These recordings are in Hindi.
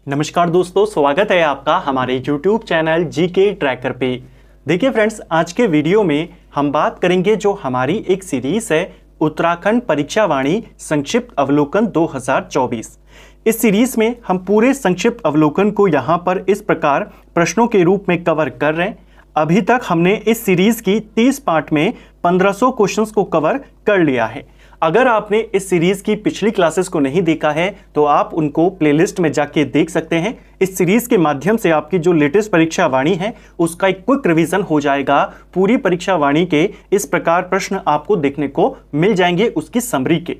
नमस्कार दोस्तों, स्वागत है आपका हमारे YouTube चैनल जीके ट्रैकर पे। देखिए फ्रेंड्स, आज के वीडियो में हम बात करेंगे जो हमारी एक सीरीज है उत्तराखंड परीक्षा वाणी संक्षिप्त अवलोकन 2024। इस सीरीज में हम पूरे संक्षिप्त अवलोकन को यहाँ पर इस प्रकार प्रश्नों के रूप में कवर कर रहे हैं। अभी तक हमने इस सीरीज की 30 पार्ट में 1500 क्वेश्चंस को कवर कर लिया है। अगर आपने इस सीरीज की पिछली क्लासेस को नहीं देखा है तो आप उनको प्लेलिस्ट में जाके देख सकते हैं। इस सीरीज के माध्यम से आपकी जो लेटेस्ट परीक्षा वाणी है उसका एक क्विक रिवीजन हो जाएगा। पूरी परीक्षा वाणी के इस प्रकार प्रश्न आपको देखने को मिल जाएंगे उसकी समरी के।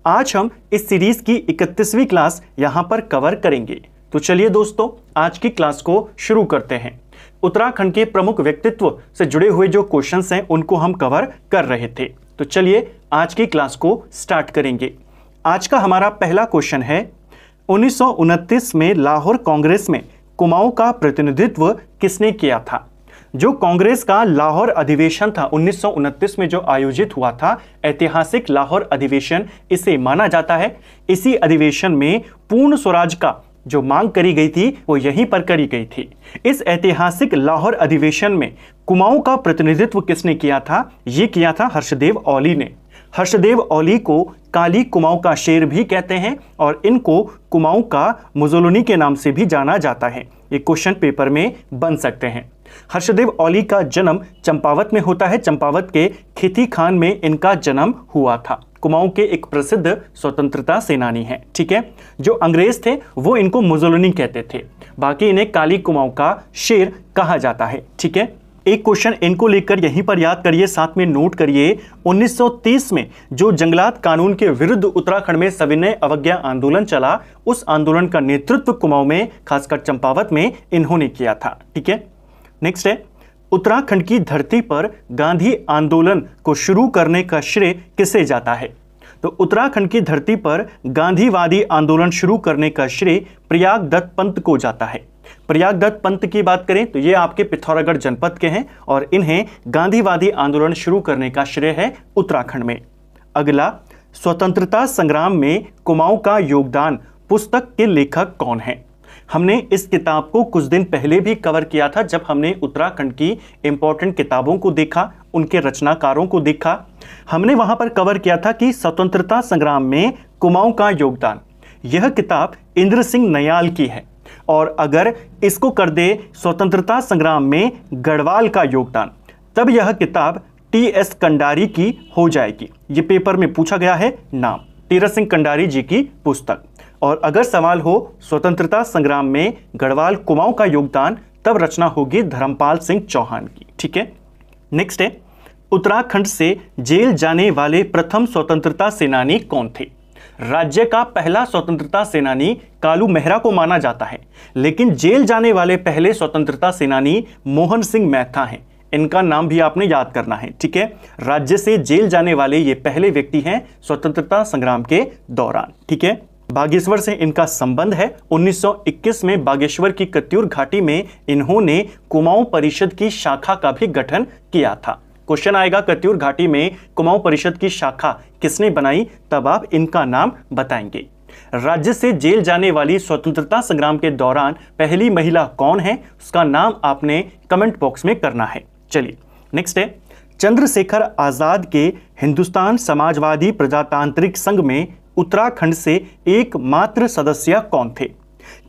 आज हम इस सीरीज की 31वीं क्लास यहां पर कवर करेंगे। तो चलिए दोस्तों, आज की क्लास को शुरू करते हैं। उत्तराखंड के प्रमुख व्यक्तित्व से जुड़े हुए जो क्वेश्चंस हैं उनको हम कवर कर रहे थे। तो चलिए आज की क्लास को स्टार्ट करेंगे। आज का हमारा पहला क्वेश्चन है, 1929 में लाहौर कांग्रेस में कुमाऊं का प्रतिनिधित्व किसने किया था? जो कांग्रेस का लाहौर अधिवेशन था 1929 में जो आयोजित हुआ था, ऐतिहासिक लाहौर अधिवेशन इसे माना जाता है। इसी अधिवेशन में पूर्ण स्वराज का जो मांग करी गई थी वो यहीं पर करी गई थी। इस ऐतिहासिक लाहौर अधिवेशन में कुमाऊं का प्रतिनिधित्व किसने किया था? ये किया था हर्षदेव औली ने। हर्षदेव औली को काली कुमाऊं का शेर भी कहते हैं और इनको कुमाऊं का मुजोलिनी के नाम से भी जाना जाता है। ये क्वेश्चन पेपर में बन सकते हैं। हर्षदेव औली का जन्म चंपावत में होता है। चंपावत के खेती खान में इनका जन्म हुआ था। कुमाऊं के एक प्रसिद्ध स्वतंत्रता सेनानी हैं। ठीक है, जो अंग्रेज थे वो इनको मुजोलिनी कहते थे, बाकी इन्हें काली कुमाऊं का शेर कहा जाता है। ठीक है, एक क्वेश्चन इनको लेकर यहीं पर याद करिए, साथ में नोट करिए। 1930 में जो जंगलात कानून के विरुद्ध उत्तराखंड में सविनय अवज्ञा आंदोलन चला, उस आंदोलन का नेतृत्व कुमाऊं में, खासकर चंपावत में इन्होंने किया था। ठीक है, नेक्स्ट है, उत्तराखंड की धरती पर गांधी आंदोलन को शुरू करने का श्रेय किसे जाता है? तो उत्तराखंड की धरती पर गांधीवादी आंदोलन शुरू करने का श्रेय प्रयाग दत्त पंत को जाता है। प्रयाग दत्त पंत की बात करें तो ये आपके पिथौरागढ़ जनपद के हैं और इन्हें गांधीवादी आंदोलन शुरू करने का श्रेय है उत्तराखंड में। अगला, स्वतंत्रता संग्राम में कुमाऊं का योगदान पुस्तक के लेखक कौन है? हमने इस किताब को कुछ दिन पहले भी कवर किया था जब हमने उत्तराखंड की इंपॉर्टेंट किताबों को देखा, उनके रचनाकारों को देखा। हमने वहां पर कवर किया था कि स्वतंत्रता संग्राम में कुमाऊं का योगदान, यह किताब इंद्र सिंह नयाल की है। और अगर इसको कर दे स्वतंत्रता संग्राम में गढ़वाल का योगदान, तब यह किताब टी.एस. कंडारी की हो जाएगी। यह पेपर में पूछा गया है नाम, तीरथ सिंह कंडारी जी की पुस्तक। और अगर सवाल हो स्वतंत्रता संग्राम में गढ़वाल कुमाऊं का योगदान, तब रचना होगी धर्मपाल सिंह चौहान की। ठीक है, नेक्स्ट है, उत्तराखंड से जेल जाने वाले प्रथम स्वतंत्रता सेनानी कौन थे? राज्य का पहला स्वतंत्रता सेनानी कालू मेहरा को माना जाता है, लेकिन जेल जाने वाले पहले स्वतंत्रता सेनानी मोहन सिंह मेहता हैं। इनका नाम भी आपने याद करना है। ठीक है, राज्य से जेल जाने वाले ये पहले व्यक्ति हैं स्वतंत्रता संग्राम के दौरान। ठीक है, बागेश्वर से इनका संबंध है। 1921 में बागेश्वर की कत्यूर घाटी में इन्होंने कुमाऊं परिषद की शाखा का भी गठन किया था। क्वेश्चन आएगा, कत्यूर घाटी में कुमाऊं परिषद की शाखा किसने बनाई, तब आप इनका नाम बताएंगे। राज्य से जेल जाने वाली स्वतंत्रता संग्राम के दौरान पहली महिला कौन है, उसका नाम आपने कमेंट बॉक्स में करना है। चलिए नेक्स्ट है, चंद्रशेखर आजाद के हिंदुस्तान समाजवादी प्रजातांत्रिक संघ में उत्तराखंड से एकमात्र सदस्य कौन थे?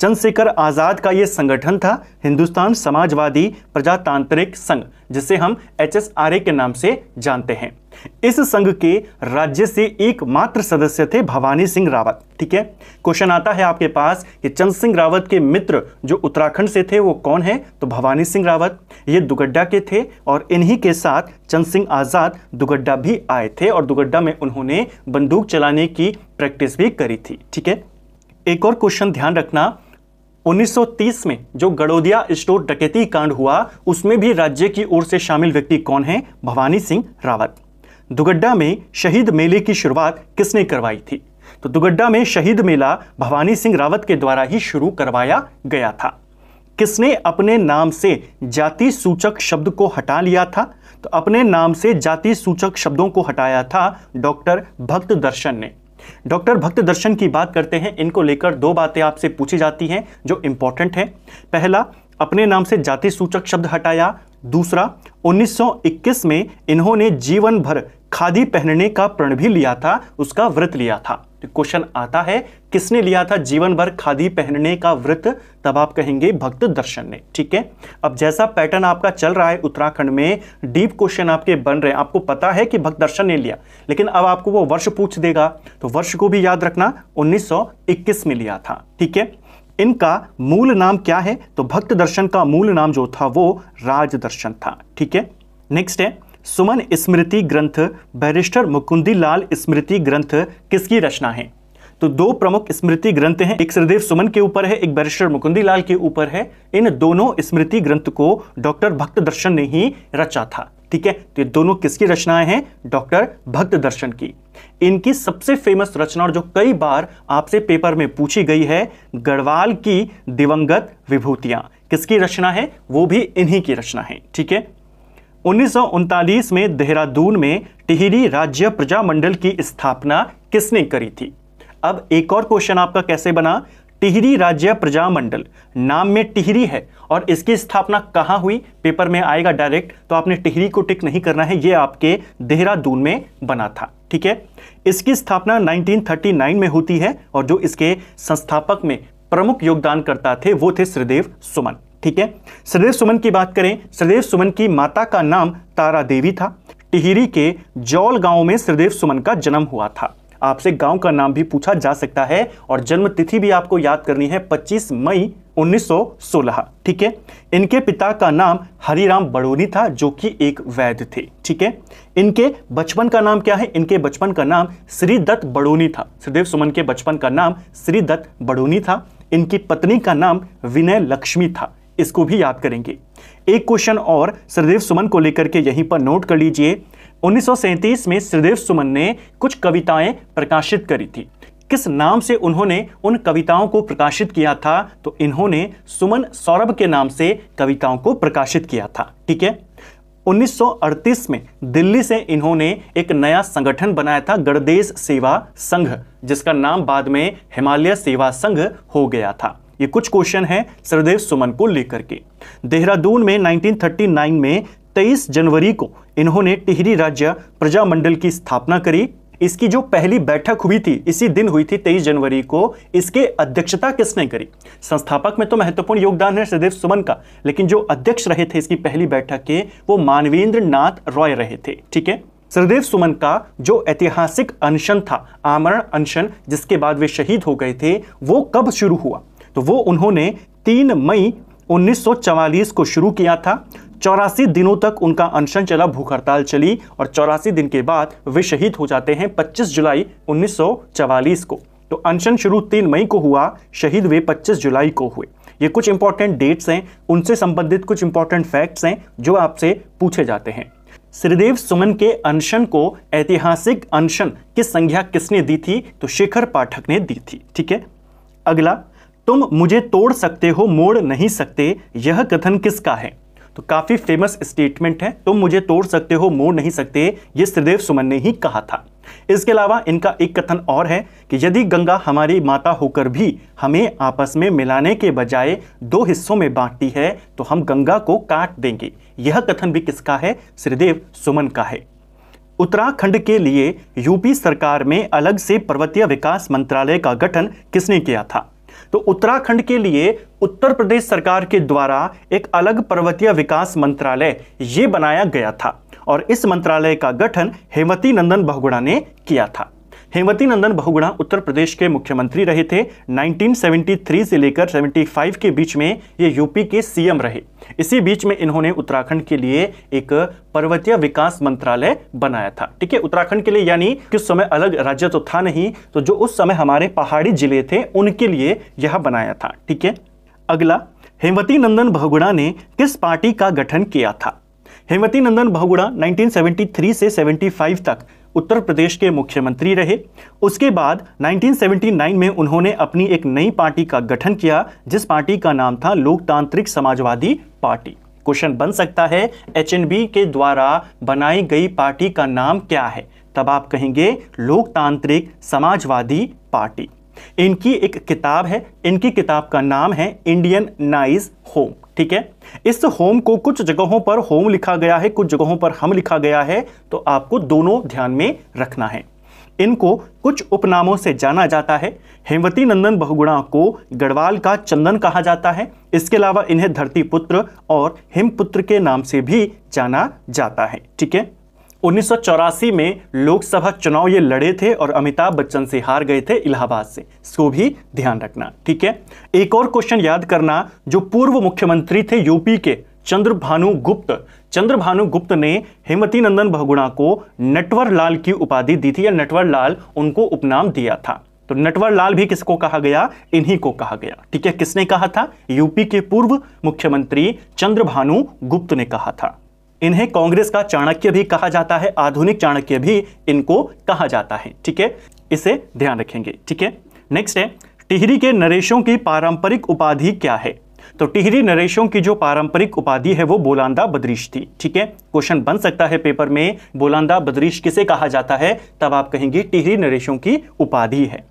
चंद्रशेखर आजाद का यह संगठन था हिंदुस्तान समाजवादी प्रजातांत्रिक संघ, जिसे हम HSRA के नाम से जानते हैं। इस संघ के राज्य से एकमात्र सदस्य थे भवानी सिंह रावत। ठीक है, क्वेश्चन आता है आपके पास कि चंद्र सिंह रावत के मित्र जो उत्तराखंड से थे वो कौन है? तो भवानी सिंह रावत, ये दुगड्डा के थे और इन्हीं के साथ चंद्र सिंह आजाद दुगड्डा भी आए थे और दुगड्डा में उन्होंने बंदूक चलाने की प्रैक्टिस भी करी थी। ठीक है, एक और क्वेश्चन ध्यान रखना, 1930 में जो गड़ोदिया स्टोर डकैती कांड हुआ उसमें भी राज्य की ओर से शामिल व्यक्ति कौन है? भवानी सिंह रावत। दुगड्डा में शहीद मेले की शुरुआत किसने करवाई थी? तो दुगड्डा में शहीद मेला भवानी सिंह रावत के द्वारा ही शुरू करवाया गया था। किसने अपने नाम से जाति सूचक शब्द को हटा लिया था? तो अपने नाम से जाति सूचक शब्दों को हटाया था डॉक्टर भक्त दर्शन ने। डॉक्टर भक्त दर्शन की बात करते हैं, इनको लेकर दो बातें आपसे पूछी जाती हैं जो इंपॉर्टेंट है। पहला, अपने नाम से जाति सूचक शब्द हटाया। दूसरा, 1921 में इन्होंने जीवन भर खादी पहनने का प्रण भी लिया था, उसका व्रत लिया था। तो क्वेश्चन आता है किसने लिया था जीवन भर खादी पहनने का व्रत, तब आप कहेंगे भक्त दर्शन ने। ठीक है, अब जैसा पैटर्न आपका चल रहा है उत्तराखंड में, डीप क्वेश्चन आपके बन रहे हैं, आपको पता है कि भक्त दर्शन ने लिया, लेकिन अब आपको वो वर्ष पूछ देगा, तो वर्ष को भी याद रखना, 1921 में लिया था। ठीक है, इनका मूल नाम क्या है, तो भक्त दर्शन का मूल नाम जो था वो राजदर्शन था। ठीक है, नेक्स्ट है सुमन स्मृति ग्रंथ, बैरिस्टर मुकुंदी लाल स्मृति ग्रंथ किसकी रचना है। तो दो प्रमुख स्मृति ग्रंथ हैं, एक श्रीदेव सुमन के ऊपर है, एक बैरिस्टर मुकुंदी लाल के ऊपर है। इन दोनों स्मृति ग्रंथ को डॉक्टर भक्त दर्शन ने ही रचा था। ठीक है, तो ये दोनों किसकी रचनाएं हैं, डॉक्टर भक्त दर्शन की। इनकी सबसे फेमस रचना और जो कई बार आपसे पेपर में पूछी गई है, गढ़वाल की दिवंगत विभूतियां किसकी रचना है, वो भी इन्हीं की रचना है। ठीक है, 1939 में देहरादून में टिहरी राज्य प्रजामंडल की स्थापना किसने करी थी। अब एक और क्वेश्चन आपका कैसे बना, टिहरी राज्य प्रजामंडल, नाम में टिहरी है और इसकी स्थापना कहां हुई, पेपर में आएगा डायरेक्ट, तो आपने टिहरी को टिक नहीं करना है, ये आपके देहरादून में बना था। ठीक है, इसकी स्थापना 1939 में होती है और जो इसके संस्थापक में प्रमुख योगदानकर्ता थे वो थे श्रीदेव सुमन। ठीक है, श्रीदेव सुमन की बात करें, श्रीदेव सुमन की माता का नाम तारा देवी था। टिहरी के जौल गांव में श्रीदेव सुमन का जन्म हुआ था। आपसे गांव का नाम भी पूछा जा सकता है और जन्म तिथि भी आपको याद करनी है, 25 मई 1916। ठीक है, इनके पिता का नाम हरिराम बड़ोनी था जो कि एक वैद्य थे। ठीक है, इनके बचपन का नाम क्या है, इनके बचपन का नाम श्रीदत्त बड़ोनी था। श्रीदेव सुमन के बचपन का नाम श्रीदत्त बड़ोनी था। इनकी पत्नी का नाम विनय लक्ष्मी था, इसको भी याद करेंगे। एक क्वेश्चन और श्रीदेव सुमन को लेकर के यहीं पर नोट कर लीजिए। 1937 में श्रीदेव सुमन ने कुछ कविताएं प्रकाशित करी थी। किस नाम से उन्होंने उन कविताओं को प्रकाशित किया था, तो इन्होंने सुमन सौरभ के नाम से कविताओं को प्रकाशित किया था। ठीक है, 1938 में दिल्ली से इन्होंने एक नया संगठन बनाया था, गणदेश सेवा संघ, जिसका नाम बाद में हिमालय सेवा संघ हो गया था। ये कुछ क्वेश्चन है श्रीदेव सुमन को लेकर के। देहरादून में 1939 में 23 जनवरी को इन्होंने टिहरी राज्य प्रजामंडल की स्थापना करी। इसकी जो पहली बैठक हुई थी इसी दिन हुई थी, 23 जनवरी को। इसके अध्यक्षता किसने करी, संस्थापक में तो महत्वपूर्ण योगदान है श्रीदेव सुमन का, लेकिन जो अध्यक्ष रहे थे इसकी पहली बैठक के, वो मानवेंद्र नाथ रॉय रहे थे। ठीक है, श्रीदेव सुमन का जो ऐतिहासिक अनशन था, आमरण अनशन, जिसके बाद वे शहीद हो गए थे, वो कब शुरू हुआ, तो वो उन्होंने 3 मई 1944 को शुरू किया था। 84 दिनों तक उनका अनशन चला, भूख हड़ताल चली और 84 दिन के बाद वे शहीद हो जाते हैं 25 जुलाई 1944 को। तो अनशन शुरू 3 मई को हुआ, शहीद वे 25 जुलाई को हुए। ये कुछ इंपॉर्टेंट डेट्स हैं, उनसे संबंधित कुछ इंपॉर्टेंट फैक्ट्स हैं जो आपसे पूछे जाते हैं। श्रीदेव सुमन के अनशन को ऐतिहासिक अनशन की संज्ञा किसने दी थी, तो शेखर पाठक ने दी थी। ठीक है, अगला, तुम मुझे तोड़ सकते हो मोड़ नहीं सकते, यह कथन किसका है। तो काफी फेमस स्टेटमेंट है, तुम मुझे तोड़ सकते हो मोड़ नहीं सकते, ये श्रीदेव सुमन ने ही कहा था। इसके अलावा इनका एक कथन और है कि यदि गंगा हमारी माता होकर भी हमें आपस में मिलाने के बजाय 2 हिस्सों में बांटती है तो हम गंगा को काट देंगे। यह कथन भी किसका है, श्रीदेव सुमन का है। उत्तराखंड के लिए यूपी सरकार में अलग से पर्वतीय विकास मंत्रालय का गठन किसने किया था। तो उत्तराखंड के लिए उत्तर प्रदेश सरकार के द्वारा एक अलग पर्वतीय विकास मंत्रालय ये बनाया गया था और इस मंत्रालय का गठन हेमवती नंदन बहुगुणा ने किया था। हेमवती नंदन बहुगुणा उत्तर प्रदेश के मुख्यमंत्री रहे थे। 1973 से लेकर 75 के बीच में ये यूपी के सीएम रहे। इसी बीच में इन्होंने उत्तराखंड के लिए एक पर्वतीय विकास मंत्रालय बनाया था। ठीक है, उत्तराखंड के लिए, यानी कि उस समय अलग राज्य तो था नहीं, तो जो उस समय हमारे पहाड़ी जिले थे उनके लिए यह बनाया था। ठीक है, अगला, हेमवती नंदन बहुगुणा ने किस पार्टी का गठन किया था। हेमवती नंदन बहुगुणा 1973 से 75 तक उत्तर प्रदेश के मुख्यमंत्री रहे। उसके बाद 1979 में उन्होंने अपनी एक नई पार्टी का गठन किया जिस पार्टी का नाम था लोकतांत्रिक समाजवादी पार्टी। क्वेश्चन बन सकता है, एचएनबी के द्वारा बनाई गई पार्टी का नाम क्या है, तब आप कहेंगे लोकतांत्रिक समाजवादी पार्टी। इनकी एक किताब है, इनकी किताब का नाम है इंडियन नाइस होम। ठीक है, इस होम को कुछ जगहों पर होम लिखा गया है, कुछ जगहों पर हम लिखा गया है, तो आपको दोनों ध्यान में रखना है। इनको कुछ उपनामों से जाना जाता है। हेमवती नंदन बहुगुणा को गढ़वाल का चंदन कहा जाता है। इसके अलावा इन्हें धरती पुत्र और हिमपुत्र के नाम से भी जाना जाता है। ठीक है, 1984 में लोकसभा चुनाव ये लड़े थे और अमिताभ बच्चन से हार गए थे इलाहाबाद से, इसको भी ध्यान रखना। ठीक है, एक और क्वेश्चन याद करना, जो पूर्व मुख्यमंत्री थे यूपी के चंद्रभानु गुप्त ने हेमवती नंदन बहुगुणा को नटवर लाल की उपाधि दी थी, या नटवर लाल उनको उपनाम दिया था। तो नटवर लाल भी किसको कहा गया? इन्हीं को कहा गया। ठीक है, किसने कहा था? यूपी के पूर्व मुख्यमंत्री चंद्रभानु गुप्त ने कहा था। इन्हें कांग्रेस का चाणक्य भी कहा जाता है, आधुनिक चाणक्य भी इनको कहा जाता है। ठीक है, इसे ध्यान रखेंगे। ठीक है, नेक्स्ट है, टिहरी के नरेशों की पारंपरिक उपाधि क्या है? तो टिहरी नरेशों की जो पारंपरिक उपाधि है वो बोलांदा बदरीश थी। ठीक है, क्वेश्चन बन सकता है पेपर में, बोलांदा बदरीश किसे कहा जाता है? तब आप कहेंगे टिहरी नरेशों की उपाधि है।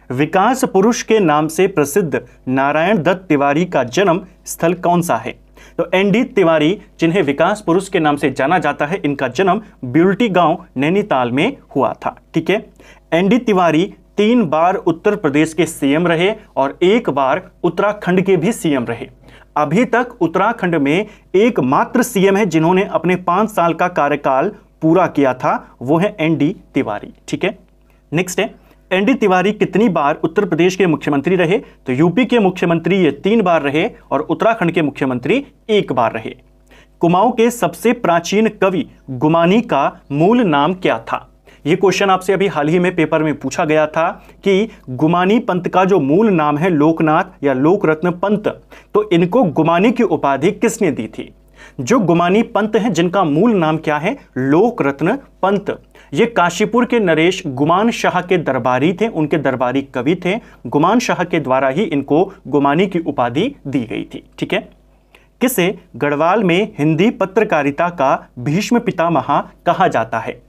विकास पुरुष के नाम से प्रसिद्ध नारायण दत्त तिवारी का जन्म स्थल कौन सा है? तो एनडी तिवारी, जिन्हें विकास पुरुष के नाम से जाना जाता है, इनका जन्म ब्यूल्टी गांव नैनीताल में हुआ था। ठीक है, एनडी तिवारी 3 बार उत्तर प्रदेश के सीएम रहे और 1 बार उत्तराखंड के भी सीएम रहे। अभी तक उत्तराखंड में एकमात्र सीएम है जिन्होंने अपने 5 साल का कार्यकाल पूरा किया था, वो है एनडी तिवारी। ठीक है, नेक्स्ट है, एनडी तिवारी कितनी बार उत्तर प्रदेश के मुख्यमंत्री रहे? तो यूपी के मुख्यमंत्री ये 3 बार रहे और उत्तराखंड के मुख्यमंत्री 1 बार रहे। कुमाऊं के सबसे प्राचीन कवि गुमानी का मूल नाम क्या था? ये क्वेश्चन आपसे अभी हाल ही में पेपर में पूछा गया था कि गुमानी पंत का जो मूल नाम है लोकनाथ या लोकरत्न पंत, तो इनको गुमानी की उपाधि किसने दी थी? जो गुमानी पंत हैं, जिनका मूल नाम क्या है? लोकरत्न पंत। ये काशीपुर के नरेश गुमान शाह के दरबारी थे, उनके दरबारी कवि थे। गुमान शाह के द्वारा ही इनको गुमानी की उपाधि दी गई थी। ठीक है, किसे गढ़वाल में हिंदी पत्रकारिता का भीष्म पितामह कहा जाता है?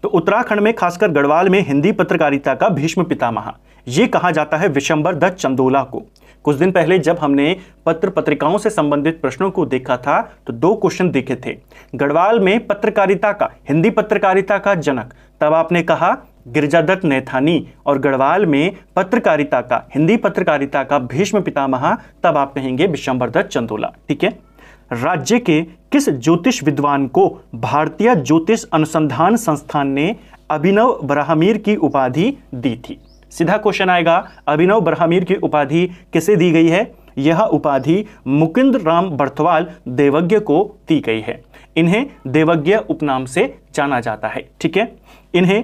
तो उत्तराखंड में खासकर गढ़वाल में हिंदी पत्रकारिता का भीष्म पितामह ये कहा जाता है विशंबर दत्त चंदोला को। कुछ दिन पहले जब हमने पत्र पत्रिकाओं से संबंधित प्रश्नों को देखा था तो 2 क्वेश्चन देखे थे। गढ़वाल में पत्रकारिता का, हिंदी पत्रकारिता का जनक, तब आपने कहा गिरिजादत्त नैथानी, और गढ़वाल में पत्रकारिता का, हिंदी पत्रकारिता का भीष्म पितामह, तब आप कहेंगे विशंबर दत्त चंदोला। ठीक है, राज्य के किस ज्योतिष विद्वान को भारतीय ज्योतिष अनुसंधान संस्थान ने अभिनव ब्राह्मीर की उपाधि दी थी? सीधा क्वेश्चन आएगा, अभिनव ब्राह्मीर की उपाधि किसे दी गई है? यह उपाधि मुकुंद राम बर्थवाल देवज्ञ को दी गई है। इन्हें देवज्ञ उपनाम से जाना जाता है। ठीक है, इन्हें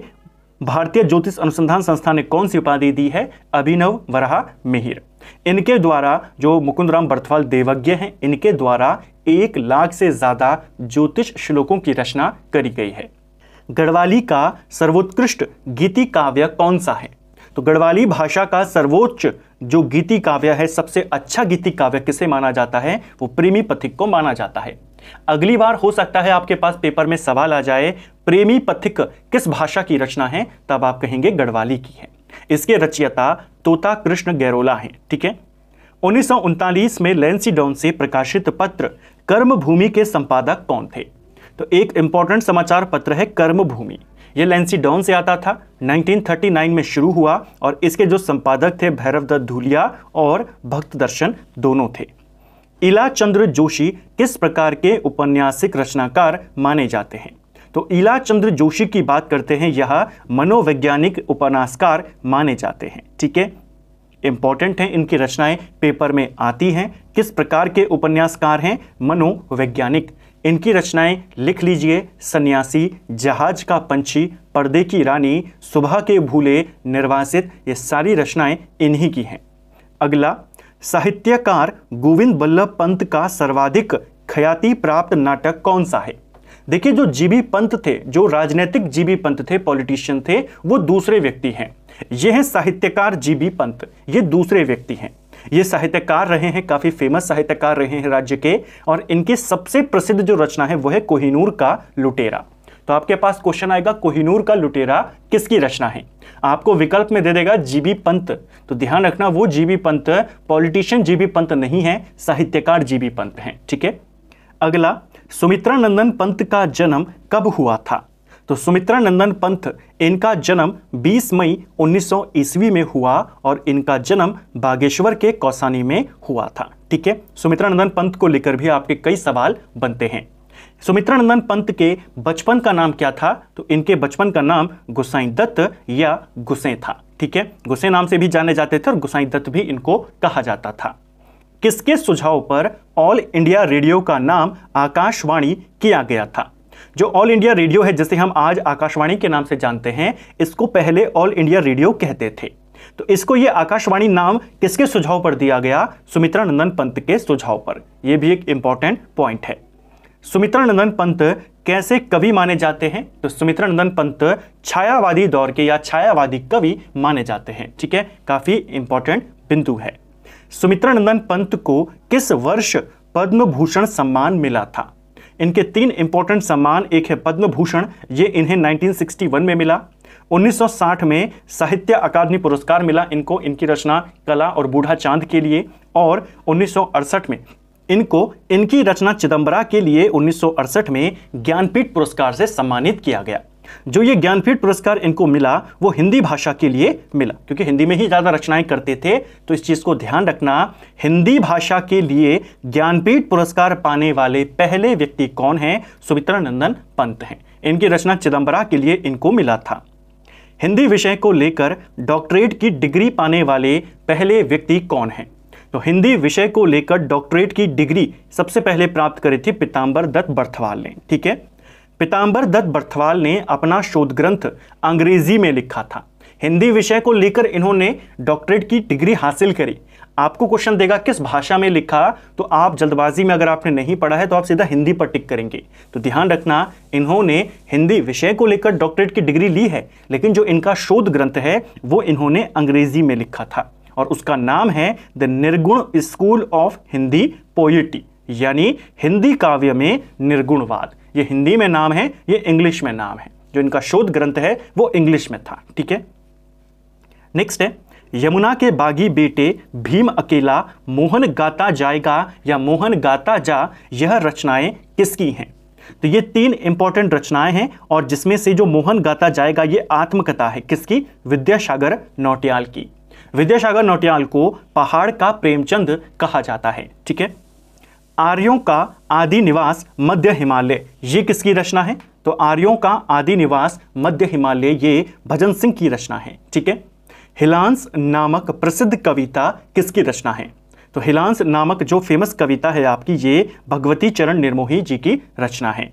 भारतीय ज्योतिष अनुसंधान संस्थान ने कौन सी उपाधि दी है? अभिनव ब्राह्मीर। इनके द्वारा, जो मुकुंदराम बर्थवाल देवज्ञ हैं, इनके द्वारा 1 लाख से ज्यादा ज्योतिष श्लोकों की रचना करी गई है। गढ़वाली का सर्वोत्कृष्ट गीति काव्य कौन सा है? तो गढ़वाली भाषा का सर्वोच्च जो गीति काव्य है, सबसे अच्छा गीति काव्य किसे माना जाता है? वो प्रेमी पथिक को माना जाता है। अगली बार हो सकता है आपके पास पेपर में सवाल आ जाए, प्रेमी पथिक किस भाषा की रचना है? तब आप कहेंगे गढ़वाली की है। इसके रचयिता तोता कृष्ण गैरोला हैं। ठीक है, 1939 में लैंसीडॉन से प्रकाशित पत्र कर्मभूमि के संपादक कौन थे? तो एक इंपॉर्टेंट समाचार पत्र है कर्मभूमि, ये लैंसीडॉन से आता था, 1939 में शुरू हुआ और इसके जो संपादक थे भैरव दत्त धूलिया और भक्त दर्शन दोनों थे। इला चंद्र जोशी किस प्रकार के औपन्यासिक रचनाकार माने जाते हैं? तो इला चंद्र जोशी की बात करते हैं, यह मनोवैज्ञानिक उपन्यासकार माने जाते हैं। ठीक है, इंपॉर्टेंट है, इनकी रचनाएं पेपर में आती हैं। किस प्रकार के उपन्यासकार हैं? मनोवैज्ञानिक। इनकी रचनाएं लिख लीजिए, सन्यासी, जहाज का पंछी, पर्दे की रानी, सुबह के भूले, निर्वासित, ये सारी रचनाएं इन्हीं की हैं। अगला, साहित्यकार गोविंद बल्लभ पंत का सर्वाधिक ख्याति प्राप्त नाटक कौन सा है? देखिए, जो जीबी पंत थे, जो राजनीतिक जीबी पंत थे, पॉलिटिशियन थे, वो दूसरे व्यक्ति हैं। ये हैं साहित्यकार जीबी पंत, ये दूसरे व्यक्ति हैं। ये साहित्यकार रहे हैं, काफी फेमस साहित्यकार रहे हैं राज्य के, और इनकी सबसे प्रसिद्ध जो रचना है वो है कोहिनूर का लुटेरा। तो आपके पास क्वेश्चन आएगा कोहिनूर का लुटेरा किसकी रचना है। आपको विकल्प में दे देगा जीबी पंत, तो ध्यान रखना वो GB Pant politician GB Pant नहीं है, साहित्यकार जीबी पंत हैं। ठीक है, अगला, सुमित्रा नंदन पंत का जन्म कब हुआ था। तो सुमित्रा नंदन पंत, इनका जन्म 20 मई 1900 ईस्वी में हुआ और इनका जन्म बागेश्वर के कौसानी में हुआ था। ठीक है, सुमित्रा नंदन पंत को लेकर भी आपके कई सवाल बनते हैं। सुमित्रा नंदन पंत के बचपन का नाम क्या था, तो इनके बचपन का नाम गोसाई दत्त या गुसें था। ठीक है, गुसें नाम से भी जाने जाते थे और गोसाई दत्त भी इनको कहा जाता था। किसके सुझाव पर ऑल इंडिया रेडियो का नाम आकाशवाणी किया गया था। जो ऑल इंडिया रेडियो है, जिसे हम आज आकाशवाणी के नाम से जानते हैं, इसको पहले ऑल इंडिया रेडियो कहते थे। तो इसको ये आकाशवाणी नाम किसके सुझाव पर दिया गया, सुमित्रा नंदन पंत के सुझाव पर। यह भी एक इंपॉर्टेंट पॉइंट है। सुमित्रा नंदन पंत कैसे कवि माने जाते हैं, तो सुमित्रा नंदन पंत छायावादी दौर के या छायावादी कवि माने जाते हैं। ठीक है, काफी इंपॉर्टेंट बिंदु है। सुमित्रा नंदन पंत को किस वर्ष पद्म भूषण सम्मान मिला था। इनके 3 इंपॉर्टेंट सम्मान, एक है पद्म भूषण, ये इन्हें 1961 में मिला। 1960 में साहित्य अकादमी पुरस्कार मिला इनको, इनकी रचना कला और बूढ़ा चांद के लिए। और 1968 में इनको इनकी रचना चिदंबरा के लिए 1968 में ज्ञानपीठ पुरस्कार से सम्मानित किया गया। जो ये ज्ञानपीठ पुरस्कार इनको मिला वो हिंदी भाषा के लिए मिला, क्योंकि हिंदी में ही ज़्यादा रचनाएं करते थे। तो इस चीज़ को ध्यान रखना, हिंदी भाषा के लिए ज्ञानपीठ पुरस्कार पाने वाले पहले व्यक्ति कौन हैं, सुमित्रा नंदन पंत हैं। इनकी रचना चिदंबरा के लिए इनको मिला था। हिंदी विषय को लेकर डॉक्टरेट की डिग्री पाने वाले पहले व्यक्ति कौन हैं। तो हिंदी विषय को लेकर डॉक्टरेट की डिग्री सबसे पहले प्राप्त करी थी पीताम्बर दत्त बर्थवाल ने। ठीक है, पीताम्बर दत्त बर्थवाल ने अपना शोध ग्रंथ अंग्रेजी में लिखा था। हिंदी विषय को लेकर इन्होंने डॉक्टरेट की डिग्री हासिल करी। आपको क्वेश्चन देगा किस भाषा में लिखा, तो आप जल्दबाजी में अगर आपने नहीं पढ़ा है तो आप सीधा हिंदी पर टिक करेंगे। तो ध्यान रखना, इन्होंने हिंदी विषय को लेकर डॉक्टरेट की डिग्री ली है, लेकिन जो इनका शोध ग्रंथ है वो इन्होंने अंग्रेजी में लिखा था और उसका नाम है द निर्गुण स्कूल ऑफ हिंदी पोएट्री, यानी हिंदी काव्य में निर्गुणवाद। ये हिंदी में नाम है, ये इंग्लिश में नाम है। जो इनका शोध ग्रंथ है वो इंग्लिश में था। ठीक है, नेक्स्ट है, यमुना के बागी बेटे भीम अकेला मोहन गाता जाएगा या मोहन गाता जा, यह रचनाएं किसकी हैं। तो ये 3 इंपॉर्टेंट रचनाएं हैं और जिसमें से जो मोहन गाता जाएगा ये आत्मकथा है किसकी, विद्यासागर नौटियाल की। विद्यासागर नौटियाल को पहाड़ का प्रेमचंद कहा जाता है। ठीक है, आर्यों का आदि निवास मध्य हिमालय, ये किसकी रचना है, तो आर्यों का आदि निवास मध्य हिमालय ये भजन सिंह की रचना है। ठीक है, हिलांस नामक प्रसिद्ध कविता किसकी रचना है, तो हिलांस नामक जो फेमस कविता है आपकी, ये भगवती चरण निर्मोही जी की रचना है।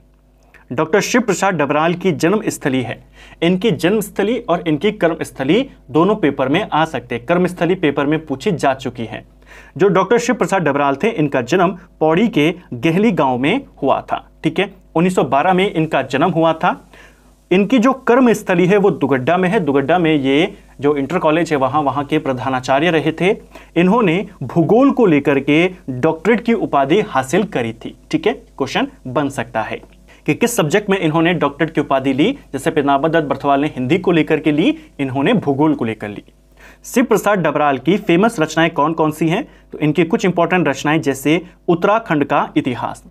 डॉक्टर शिव प्रसाद डबराल की जन्मस्थली है, इनकी जन्मस्थली और इनकी कर्मस्थली दोनों पेपर में आ सकते हैं। कर्मस्थली पेपर में पूछी जा चुकी है। जो डॉक्टर शिव प्रसाद डबराल थे, इनका जन्म पौड़ी के गहली गांव में हुआ था। ठीक है, 1912 में इनका जन्म हुआ था। इनकी जो कर्मस्थली है वो दुगड्डा में है। दुगड्डा में ये जो इंटर कॉलेज है वहाँ के प्रधानाचार्य रहे थे। इन्होंने भूगोल को लेकर के डॉक्टरेट की उपाधि हासिल करी थी। ठीक है, क्वेश्चन बन सकता है कि किस सब्जेक्ट में इन्होंने डॉक्टरेट की उपाधि ली। जैसे पीताम्बर दत्त बर्थवाल ने हिंदी को लेकर के ली, इन्होंने भूगोल को लेकर ली। शिव प्रसाद डबराल की फेमस रचनाएं कौन कौन सी हैं, तो इनकी कुछ इंपॉर्टेंट रचनाएं जैसे उत्तराखंड का इतिहास।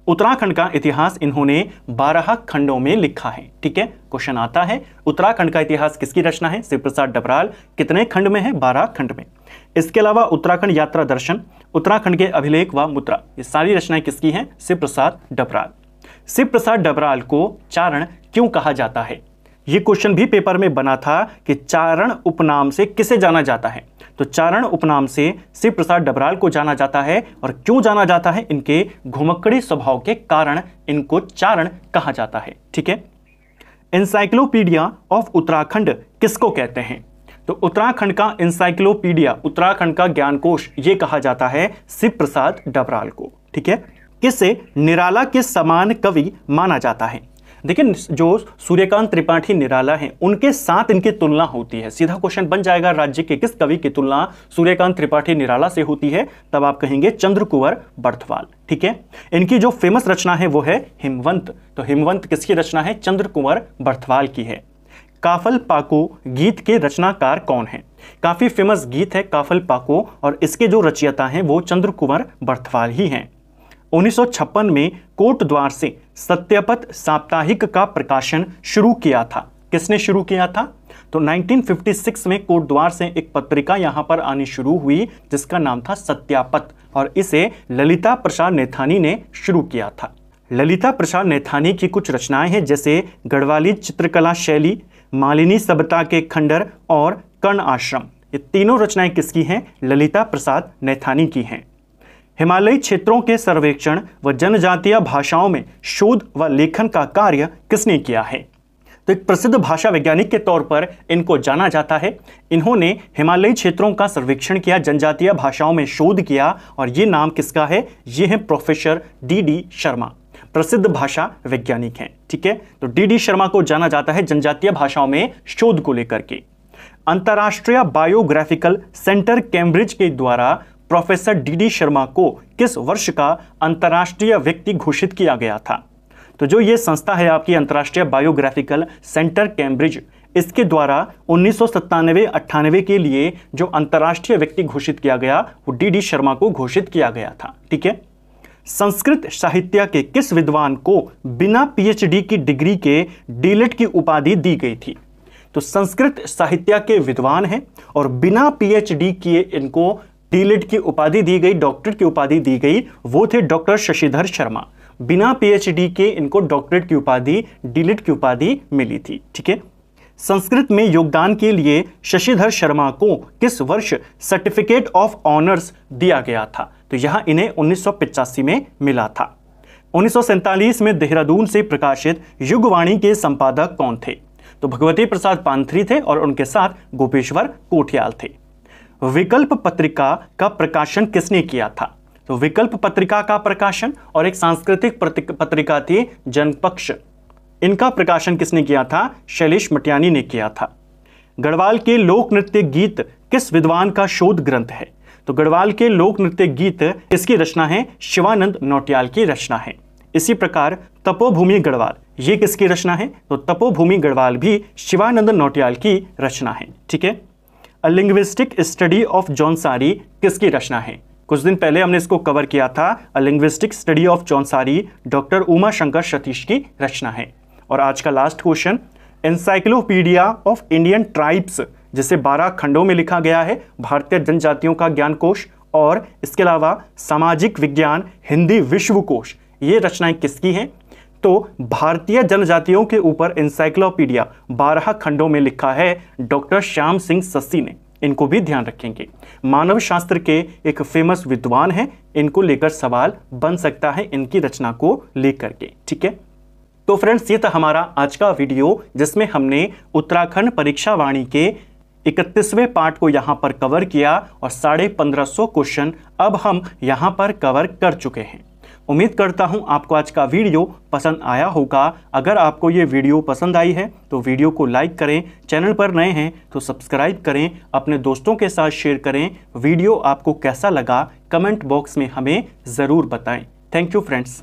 उत्तराखंड का इतिहास इन्होंने 12 खंडों में लिखा है। ठीक है, क्वेश्चन आता है उत्तराखंड का इतिहास किसकी रचना है, शिव प्रसाद डबराल। कितने खंड में है, 12 खंड में। इसके अलावा उत्तराखंड यात्रा दर्शन, उत्तराखंड के अभिलेख व मुद्रा, ये सारी रचनाएं किसकी हैं, शिव प्रसाद डबराल। शिव प्रसाद डबराल को चारण क्यों कहा जाता है, ये क्वेश्चन भी पेपर में बना था कि चारण उपनाम से किसे जाना जाता है। तो चारण उपनाम से शिव प्रसाद डबराल को जाना जाता है। और क्यों जाना जाता है, इनके घुमक्कड़ी स्वभाव के कारण इनको चारण कहा जाता है। ठीक है, एनसाइक्लोपीडिया ऑफ उत्तराखंड किसको कहते हैं, तो उत्तराखंड का एनसाइक्लोपीडिया, उत्तराखंड का ज्ञानकोश, ये कहा जाता है शिव प्रसाद डबराल को। ठीक है, किसे निराला के समान कवि माना जाता है। देखिए, जो सूर्यकांत त्रिपाठी निराला हैं उनके साथ इनकी तुलना होती है। सीधा क्वेश्चन बन जाएगा राज्य के किस कवि की तुलना सूर्यकांत त्रिपाठी निराला से होती है, तब आप कहेंगे चंद्र कुंवर बर्थवाल। ठीक है। इनकी जो फेमस रचना है वो है हिमवंत। तो हिमवंत किसकी रचना है? चंद्र कुंवर बर्थवाल की है। काफल पाको गीत के रचनाकार कौन है? काफी फेमस गीत है काफल पाको और इसके जो रचयिता हैं वो चंद्र कुंवर बर्थवाल ही हैं। 1956 में कोटद्वार से सत्यपथ साप्ताहिक का प्रकाशन शुरू किया था। किसने शुरू किया था? तो 1956 में कोटद्वार से एक पत्रिका यहां पर आनी शुरू हुई जिसका नाम था सत्यापथ और इसे ललिता प्रसाद नैथानी ने शुरू किया था। ललिता प्रसाद नैथानी की कुछ रचनाएं हैं जैसे गढ़वाली चित्रकला शैली, मालिनी सभ्यता के खंडर और कर्ण आश्रम। ये तीनों रचनाएं किसकी हैं? ललिता प्रसाद नैथानी की हैं। हिमालयी क्षेत्रों के सर्वेक्षण व जनजातीय भाषाओं में शोध व लेखन का कार्य किसने किया है? तो एक प्रसिद्ध भाषा वैज्ञानिक के तौर पर इनको जाना जाता है। इन्होंने हिमालयी क्षेत्रों का सर्वेक्षण किया, जनजातीय भाषाओं में शोध किया और ये नाम किसका है? ये है प्रोफेसर डी शर्मा, प्रसिद्ध भाषा वैज्ञानिक हैं। ठीक है, तो डी शर्मा को जाना जाता है जनजातीय भाषाओं में शोध को लेकर के। अंतर्राष्ट्रीय बायोग्राफिकल सेंटर कैम्ब्रिज के द्वारा प्रोफेसर डी शर्मा को किस वर्ष का अंतर्राष्ट्रीय व्यक्ति घोषित किया गया था? तो जो ये संस्था है आपकी अंतर्राष्ट्रीय बायोग्राफिकल सेंटर कैम्ब्रिज, इसके द्वारा 1997-98 के लिए जो अंतर्राष्ट्रीय व्यक्ति घोषित किया गया वो डी शर्मा को घोषित किया गया था। ठीक है। संस्कृत साहित्य के किस विद्वान को बिना पीएचडी की डिग्री के डीलिट की उपाधि दी गई थी? तो संस्कृत साहित्य के विद्वान हैं और बिना पीएचडी किए इनको डीलिट की उपाधि दी गई, डॉक्टरेट की उपाधि दी गई। वो थे डॉक्टर शशिधर शर्मा। बिना पीएचडी के इनको डॉक्टरेट की उपाधि, डीलिट की उपाधि मिली थी। ठीक है। संस्कृत में योगदान के लिए शशिधर शर्मा को किस वर्ष सर्टिफिकेट ऑफ ऑनर्स दिया गया था? तो यहां इन्हें 1985 में मिला था। 1947 में देहरादून से प्रकाशित युगवाणी के संपादक कौन थे? तो भगवती प्रसाद पांथरी थे और उनके साथ गोपेश्वर कोठियाल थे। विकल्प पत्रिका का प्रकाशन किसने किया था? तो विकल्प पत्रिका का प्रकाशन और एक सांस्कृतिक पत्रिका थी जनपक्ष, इनका प्रकाशन किसने किया था? शैलेश मटियानी ने किया था। गढ़वाल के लोक नृत्य गीत किस विद्वान का शोध ग्रंथ है? तो गढ़वाल के लोक नृत्य गीत किसकी रचना है? शिवानंद नौटियाल की रचना है। इसी प्रकार तपोभूमि गढ़वाल, ये किसकी रचना है? तो तपोभूमि गढ़वाल भी शिवानंद नौटियाल की रचना है। ठीक है। अ लिंग्विस्टिक स्टडी ऑफ जौनसारी किसकी रचना है? कुछ दिन पहले हमने इसको कवर किया था। A linguistic study of Jaunsari doctor Uma Shankar Satish की रचना है। और आज का last question, encyclopedia of Indian tribes, जिसे 12 खंडों में लिखा गया है, भारतीय जनजातियों का ज्ञानकोश, और इसके अलावा सामाजिक विज्ञान हिंदी विश्वकोश, ये रचनाएं किसकी हैं? तो भारतीय जनजातियों के ऊपर एनसाइक्लोपीडिया 12 खंडों में लिखा है डॉक्टर श्याम सिंह सस्सी ने। इनको भी ध्यान रखेंगे। मानव शास्त्र के एक फेमस विद्वान हैं, इनको लेकर सवाल बन सकता है इनकी रचना को लेकर के। ठीक है। तो फ्रेंड्स, ये था हमारा आज का वीडियो जिसमें हमने उत्तराखंड परीक्षा वाणी के 31वें पार्ट को यहां पर कवर किया और 1550 क्वेश्चन अब हम यहां पर कवर कर चुके हैं। उम्मीद करता हूं आपको आज का वीडियो पसंद आया होगा। अगर आपको ये वीडियो पसंद आई है तो वीडियो को लाइक करें, चैनल पर नए हैं तो सब्सक्राइब करें, अपने दोस्तों के साथ शेयर करें। वीडियो आपको कैसा लगा कमेंट बॉक्स में हमें ज़रूर बताएं। Thank you friends.